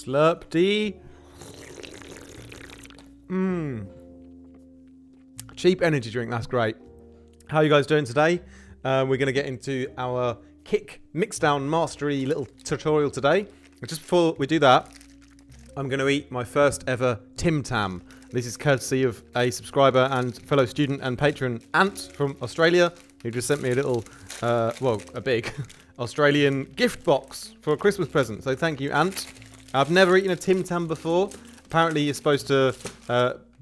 Slurped. Cheap energy drink, that's great. How are you guys doing today? We're going to get into our kick Mixdown mastery little tutorial today. But just before we do that, I'm going to eat my first ever Tim Tam. This is courtesy of a subscriber and fellow student and patron, Ant from Australia, who just sent me a little, a big Australian gift box for a Christmas present. So thank you, Ant. I've never eaten a Tim Tam before. Apparently you're supposed to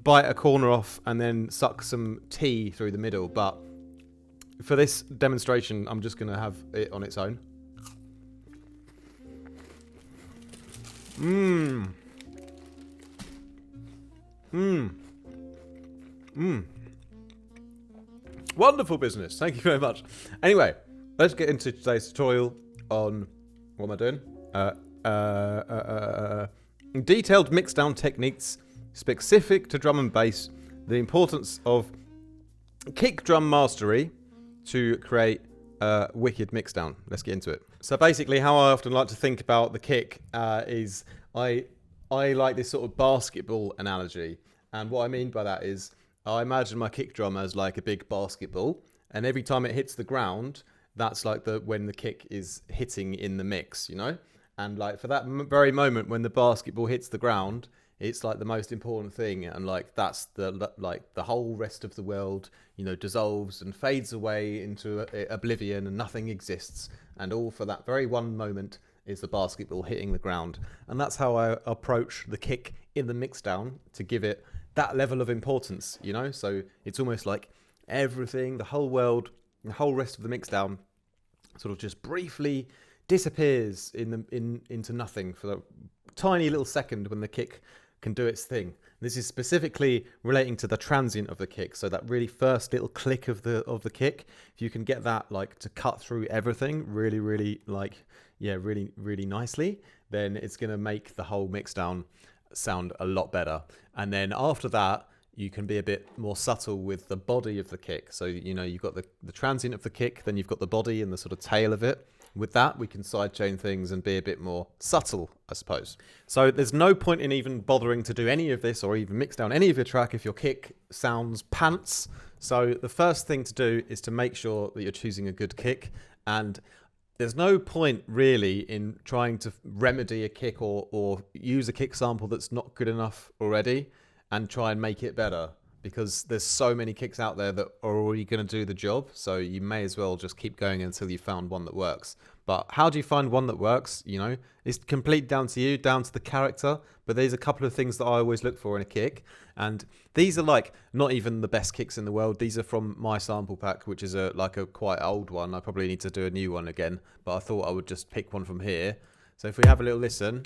bite a corner off and then suck some tea through the middle. But for this demonstration, I'm just going to have it on its own. Wonderful business. Thank you very much. Anyway, let's get into today's tutorial on what am I doing? Detailed mixdown techniques specific to drum and bass. The importance of kick drum mastery to create a wicked mixdown. Let's get into it. So basically, how I often like to think about the kick is I like this sort of basketball analogy. And what I mean by that is I imagine my kick drum as like a big basketball, and every time it hits the ground, that's like when the kick is hitting in the mix, you know? And like for that very moment when the basketball hits the ground, it's like the most important thing, and like that's the whole rest of the world, you know, dissolves and fades away into oblivion, and nothing exists, and all for that very one moment is the basketball hitting the ground. And that's how I approach the kick in the mixdown, to give it that level of importance, you know? So it's almost like everything, the whole world, the whole rest of the mixdown sort of just briefly disappears into nothing for a tiny little second when the kick can do its thing. This is specifically relating to the transient of the kick, so that really first little click of the kick. If you can get that like to cut through everything really nicely, then it's going to make the whole mixdown sound a lot better. And then after that, you can be a bit more subtle with the body of the kick. So, you know, you've got the transient of the kick, then you've got the body and the sort of tail of it. With that, we can sidechain things and be a bit more subtle, I suppose. So there's no point in even bothering to do any of this or even mix down any of your track if your kick sounds pants. So the first thing to do is to make sure that you're choosing a good kick. And there's no point really in trying to remedy a kick or use a kick sample that's not good enough already and try and make it better, because there's so many kicks out there that are already going to do the job. So you may as well just keep going until you found one that works. But how do you find one that works? You know, it's complete down to you, down to the character. But there's a couple of things that I always look for in a kick. And these are like not even the best kicks in the world. These are from my sample pack, which is a quite old one. I probably need to do a new one again, but I thought I would just pick one from here. So if we have a little listen,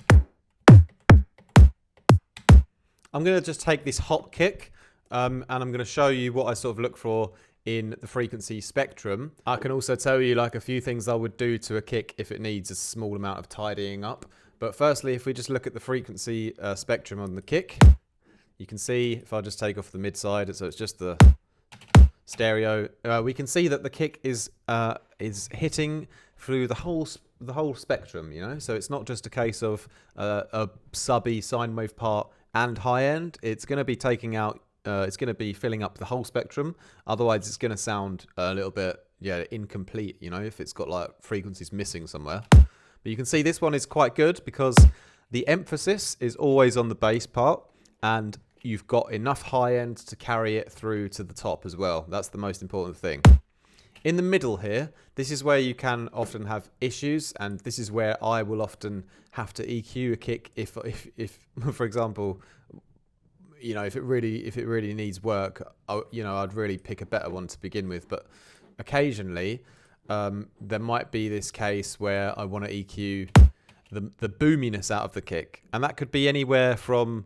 I'm going to just take this hot kick. And I'm going to show you what I sort of look for in the frequency spectrum. I can also tell you like a few things I would do to a kick if it needs a small amount of tidying up. But firstly, if we just look at the frequency spectrum on the kick, you can see if I just take off the mid side, so it's just the stereo, we can see that the kick is hitting through the whole spectrum, you know. So it's not just a case of a subby sine wave part and high end. It's going to be taking out. It's going to be filling up the whole spectrum. Otherwise, it's going to sound a little bit, incomplete, you know, if it's got like frequencies missing somewhere. But you can see this one is quite good because the emphasis is always on the bass part, and you've got enough high end to carry it through to the top as well. That's the most important thing. In the middle here, this is where you can often have issues, and this is where I will often have to EQ a kick if for example, you know, if it really needs work, I'd really pick a better one to begin with. But occasionally, there might be this case where I want to EQ the boominess out of the kick, and that could be anywhere from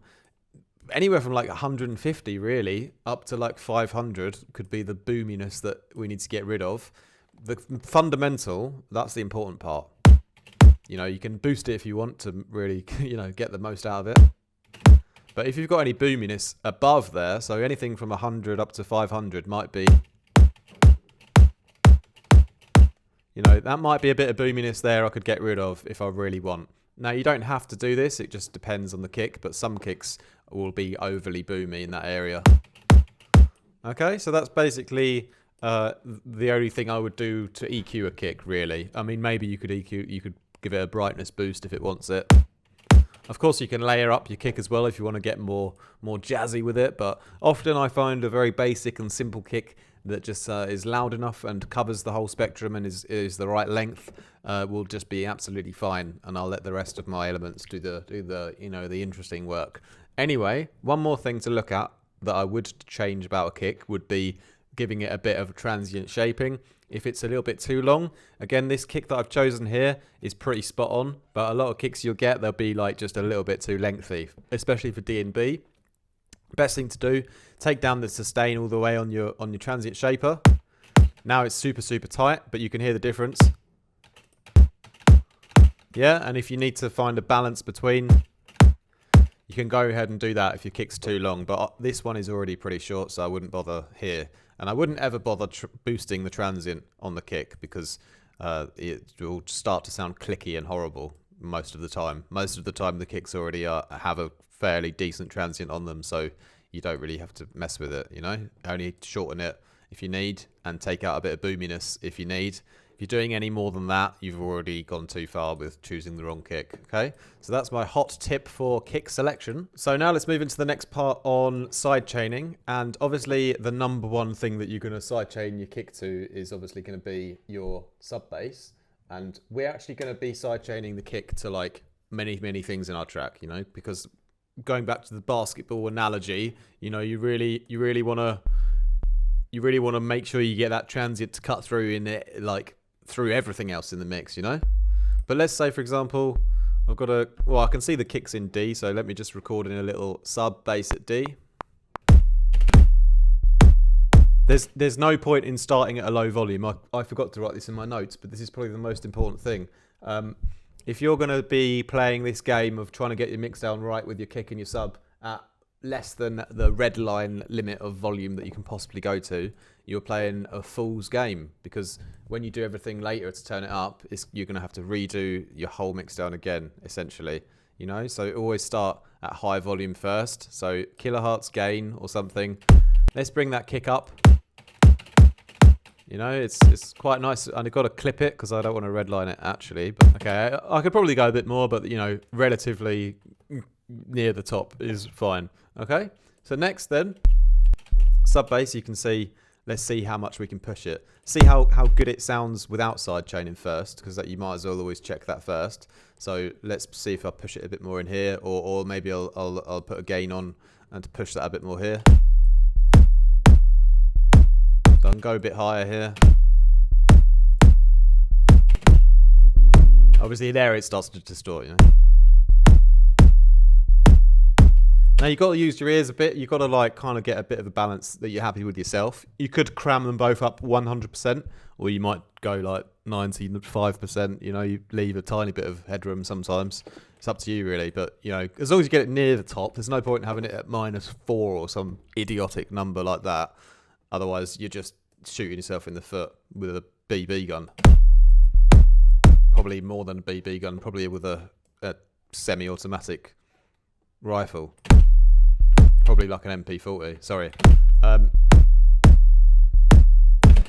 like 150 really up to like 500 could be the boominess that we need to get rid of. The fundamental, that's the important part. You know, you can boost it if you want to really, you know, get the most out of it. But if you've got any boominess above there, so anything from 100 up to 500 might be, you know, that might be a bit of boominess there I could get rid of if I really want. Now, you don't have to do this. It just depends on the kick, but some kicks will be overly boomy in that area. Okay, so that's basically the only thing I would do to EQ a kick, really. I mean, maybe you could give it a brightness boost if it wants it. Of course, you can layer up your kick as well if you want to get more jazzy with it, but often I find a very basic and simple kick that just is loud enough and covers the whole spectrum and is the right length will just be absolutely fine, and I'll let the rest of my elements do the interesting work. Anyway, one more thing to look at that I would change about a kick would be giving it a bit of transient shaping. If it's a little bit too long, again, this kick that I've chosen here is pretty spot on, but a lot of kicks you'll get, they'll be like just a little bit too lengthy, especially for D and B. Best thing to do, take down the sustain all the way on your transient shaper. Now it's super tight, but you can hear the difference. Yeah, and if you need to find a balance between, you can go ahead and do that if your kick's too long, but this one is already pretty short, so I wouldn't bother here. And I wouldn't ever bother boosting the transient on the kick because it will start to sound clicky and horrible most of the time. Most of the time the kicks already have a fairly decent transient on them, so you don't really have to mess with it, Only shorten it if you need and take out a bit of boominess if you need. If you're doing any more than that, you've already gone too far with choosing the wrong kick, okay? So that's my hot tip for kick selection. So now let's move into the next part on side chaining. And obviously the number one thing that you're going to side chain your kick to is obviously going to be your sub bass. And we're actually going to be side chaining the kick to like many things in our track, because going back to the basketball analogy, you really want to make sure you get that transient to cut through in it, like through everything else in the mix, But let's say, for example, I can see the kicks in D, so let me just record in a little sub bass at D. There's no point in starting at a low volume. I forgot to write this in my notes, but this is probably the most important thing. If you're going to be playing this game of trying to get your mix down right with your kick and your sub at less than the red line limit of volume that you can possibly go to, you're playing a fool's game, because when you do everything later to turn it up, you're going to have to redo your whole mix down again, essentially, So always start at high volume first. So kilohertz gain or something. Let's bring that kick up. It's quite nice. And I've got to clip it because I don't want to redline it actually. But okay, I could probably go a bit more, but relatively near the top is fine. Okay, so next then, sub bass. You can see. Let's see how much we can push it. See how good it sounds without side chaining first, because you might as well always check that first. So let's see if I push it a bit more in here, or maybe I'll put a gain on and push that a bit more here. So I can go a bit higher here. Obviously there it starts to distort, Now you've got to use your ears a bit. You've got to kind of get a bit of a balance that you're happy with yourself. You could cram them both up 100%, or you might go like 95%. You leave a tiny bit of headroom sometimes. It's up to you really. But as long as you get it near the top, there's no point in having it at -4 or some idiotic number like that. Otherwise, you're just shooting yourself in the foot with a BB gun. Probably more than a BB gun. Probably with a semi-automatic rifle. Probably like an MP40. Sorry.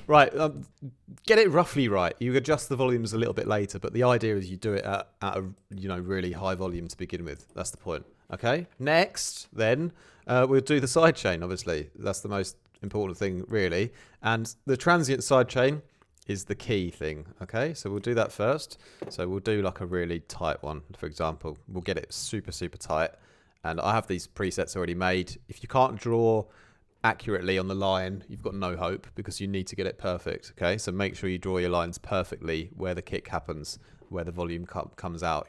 Right. Get it roughly right. You adjust the volumes a little bit later, but the idea is you do it at a really high volume to begin with. That's the point. Okay. Next, then we'll do the side chain. Obviously, that's the most important thing, really. And the transient side chain is the key thing. Okay. So we'll do that first. So we'll do like a really tight one, for example. We'll get it super tight. And I have these presets already made. If you can't draw accurately on the line, you've got no hope, because you need to get it perfect. Okay, so make sure you draw your lines perfectly where the kick happens, where the volume comes out,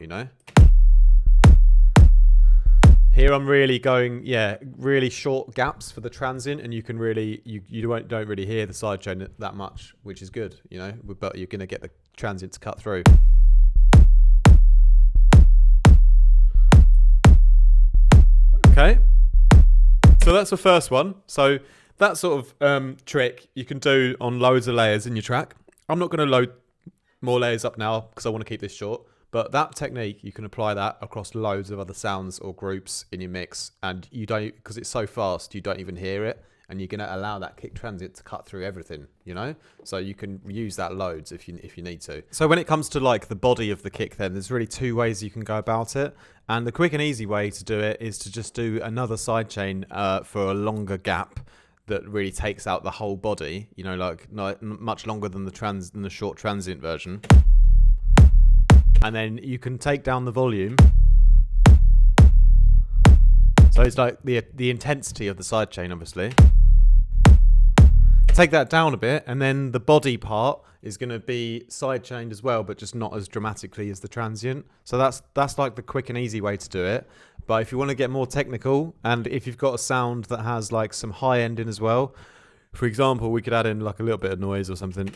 Here I'm really going, really short gaps for the transient, and you can really, you don't really hear the side chain that much, which is good, but you're going to get the transient to cut through. Okay, so that's the first one. So that sort of trick you can do on loads of layers in your track. I'm not going to load more layers up now because I want to keep this short, But that technique, you can apply that across loads of other sounds or groups in your mix, and you don't, because it's so fast, you don't even hear it, and you're going to allow that kick transient to cut through everything, you know? So you can use that loads if you need to. So when it comes to like the body of the kick, then there's really two ways you can go about it. And the quick and easy way to do it is to just do another sidechain for a longer gap that really takes out the whole body, you know, like much longer than the short transient version. And then you can take down the volume. So it's like the intensity of the sidechain, obviously. Take that down a bit, and then the body part is going to be sidechained as well, but just not as dramatically as the transient. So that's like the quick and easy way to do it. But if you want to get more technical, and if you've got a sound that has like some high end in as well, for example, we could add in like a little bit of noise or something.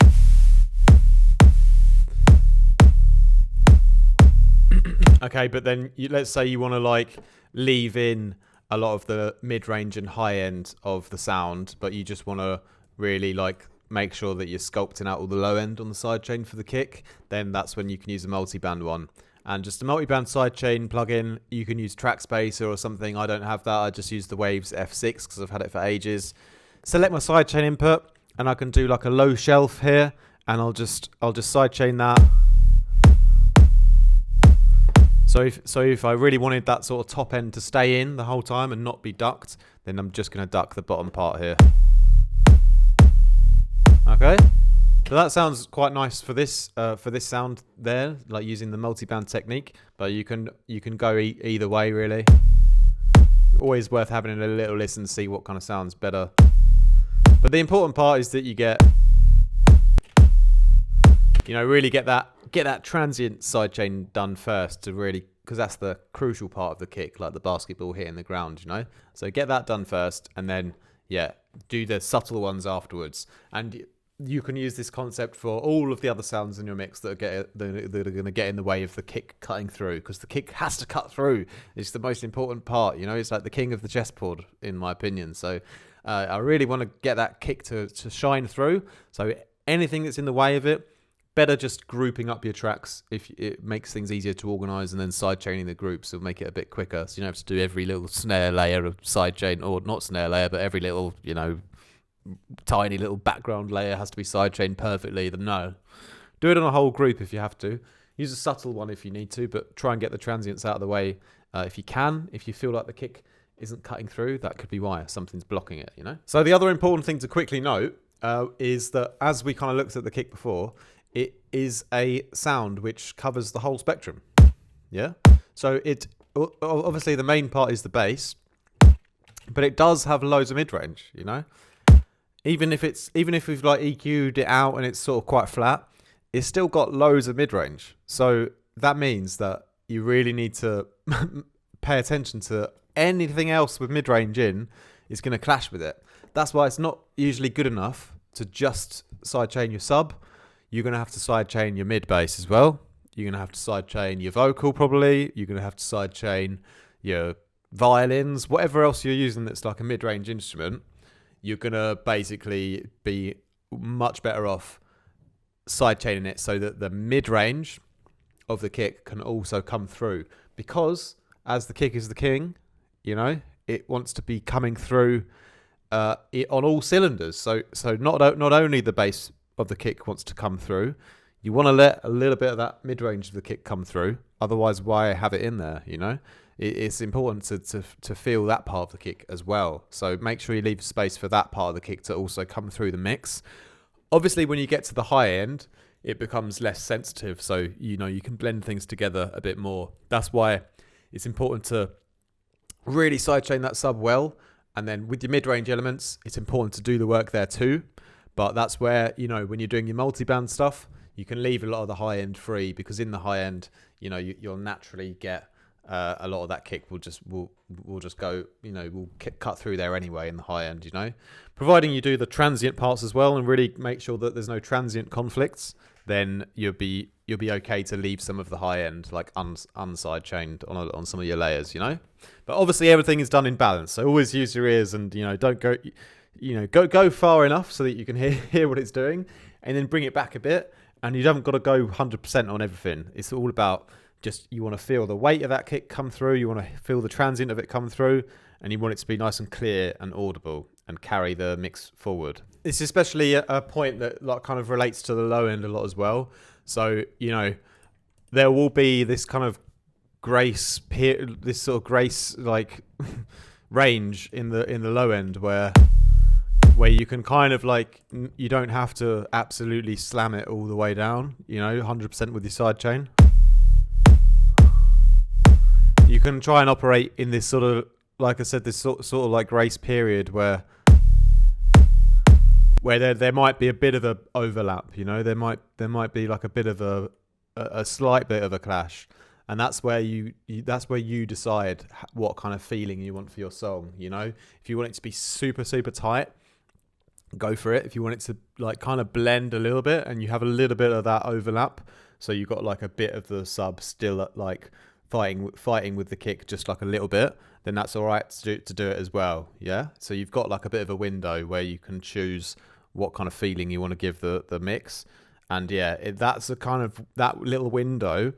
Okay, but then let's say you want to like leave in a lot of the mid-range and high end of the sound, but you just want to really like make sure that you're sculpting out all the low end on the sidechain for the kick, then that's when you can use a multi-band one. And just a multi-band sidechain plugin, you can use Track Spacer or something. I don't have that. I just use the Waves F6 because I've had it for ages. Select my sidechain input, and I can do like a low shelf here, and I'll just sidechain that. So if I really wanted that sort of top end to stay in the whole time and not be ducked, then I'm just going to duck the bottom part here. Okay, so that sounds quite nice for this sound there, like using the multi-band technique. But you can go either way really. Always worth having a little listen to see what kind of sounds better. But the important part is that you get, you know, really get that transient sidechain done first to really, because that's the crucial part of the kick, like the basketball hitting the ground, you know. So get that done first, and then do the subtle ones afterwards. And you can use this concept for all of the other sounds in your mix that are going to get in the way of the kick cutting through, because the kick has to cut through. It's the most important part, you know. It's like the king of the chessboard, in my opinion. So I really want to get that kick to shine through. So anything that's in the way of it, better just grouping up your tracks. If it makes things easier to organize, and then sidechaining the groups will make it a bit quicker. So you don't have to do every little snare layer of sidechain, or not snare layer, but every little, you know, tiny little background layer has to be sidechained perfectly. Then no, do it on a whole group if you have to. Use a subtle one if you need to, but try and get the transients out of the way if you can. If you feel like the kick isn't cutting through, that could be why something's blocking it, you know. So the other important thing to quickly note is that, as we kind of looked at the kick before, it is a sound which covers the whole spectrum. Yeah. So it obviously the main part is the bass, but it does have loads of mid-range, you know. Even if we've like EQ'd it out and it's sort of quite flat, it's still got loads of mid-range. So that means that you really need to pay attention to anything else with mid-range in is going to clash with it. That's why it's not usually good enough to just sidechain your sub. You're going to have to sidechain your mid-bass as well. You're going to have to sidechain your vocal probably. You're going to have to sidechain your violins, whatever else you're using that's like a mid-range instrument. You're going to basically be much better off sidechaining it so that the mid-range of the kick can also come through. Because as the kick is the king, you know, it wants to be coming through it on all cylinders. So not only the bass of the kick wants to come through, you want to let a little bit of that mid-range of the kick come through. Otherwise, why have it in there, you know? It's important to feel that part of the kick as well. So make sure you leave space for that part of the kick to also come through the mix. Obviously, when you get to the high end, it becomes less sensitive. So, you know, you can blend things together a bit more. That's why it's important to really sidechain that sub well. And then with your mid-range elements, it's important to do the work there too. But that's where, you know, when you're doing your multi-band stuff, you can leave a lot of the high end free, because in the high end, you know, you'll naturally get a lot of that kick will just go, you know, will cut through there anyway in the high end, you know. Providing you do the transient parts as well and really make sure that there's no transient conflicts, then you'll be okay to leave some of the high end like unside chained on some of your layers, you know. But obviously everything is done in balance, so always use your ears, and you know, don't go, you know, go far enough so that you can hear what it's doing, and then bring it back a bit. And you haven't got to go 100% on everything. It's all about you want to feel the weight of that kick come through, you want to feel the transient of it come through, and you want it to be nice and clear and audible and carry the mix forward. It's especially a point that like kind of relates to the low end a lot as well. So, you know, there will be this kind of grace like range in the low end where you can kind of like, you don't have to absolutely slam it all the way down, you know, 100% with your side chain. You can try and operate in this sort of, like I said, this sort of like grace period where there might be a bit of a overlap, you know, there might be like a bit of a slight bit of a clash, and that's where you decide what kind of feeling you want for your song. You know, if you want it to be super tight, go for it. If you want it to like kind of blend a little bit and you have a little bit of that overlap, so you've got like a bit of the sub still at like fighting with the kick just like a little bit, then that's all right to do it as well. Yeah, so you've got like a bit of a window where you can choose what kind of feeling you want to give the mix. And yeah, that's a kind of, that little window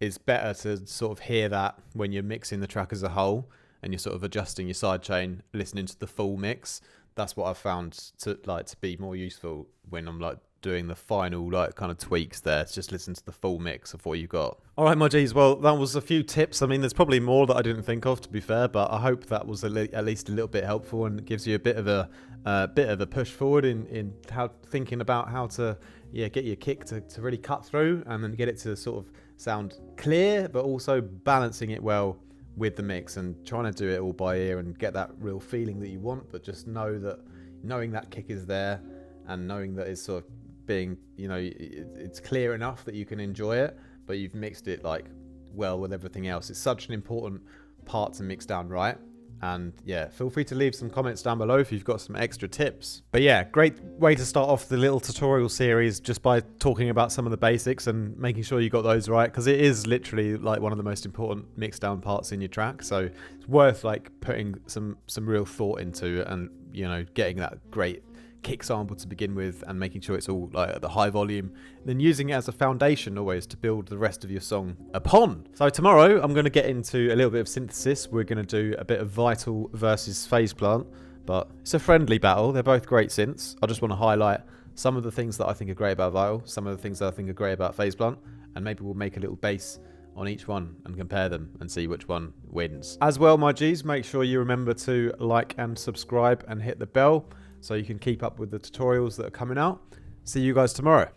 is better to sort of hear that when you're mixing the track as a whole and you're sort of adjusting your side chain, listening to the full mix. That's what I've found to be more useful when I'm like doing the final like kind of tweaks there. It's just listen to the full mix of what you got. All right, my G's. Well, that was a few tips. I mean, there's probably more that I didn't think of, to be fair, but I hope that was at least a little bit helpful and gives you a bit of a push forward in how thinking about how to get your kick to really cut through and then get it to sort of sound clear, but also balancing it well with the mix and trying to do it all by ear and get that real feeling that you want, but just knowing that kick is there and knowing that it's sort of being, you know, it's clear enough that you can enjoy it, but you've mixed it like well with everything else. It's such an important part to mix down right. And yeah, feel free to leave some comments down below if you've got some extra tips. But yeah, great way to start off the little tutorial series just by talking about some of the basics and making sure you got those right, because it is literally like one of the most important mix down parts in your track. So it's worth like putting some real thought into it and, you know, getting that great kick sample to begin with and making sure it's all like at the high volume, then using it as a foundation always to build the rest of your song upon. So tomorrow I'm going to get into a little bit of synthesis. We're going to do a bit of Vital versus Phase Plant, but it's a friendly battle. They're both great synths. I just want to highlight some of the things that I think are great about Vital, some of the things that I think are great about Phase Plant, and maybe we'll make a little base on each one and compare them and see which one wins. As well, my G's, make sure you remember to like and subscribe and hit the bell so you can keep up with the tutorials that are coming out. See you guys tomorrow.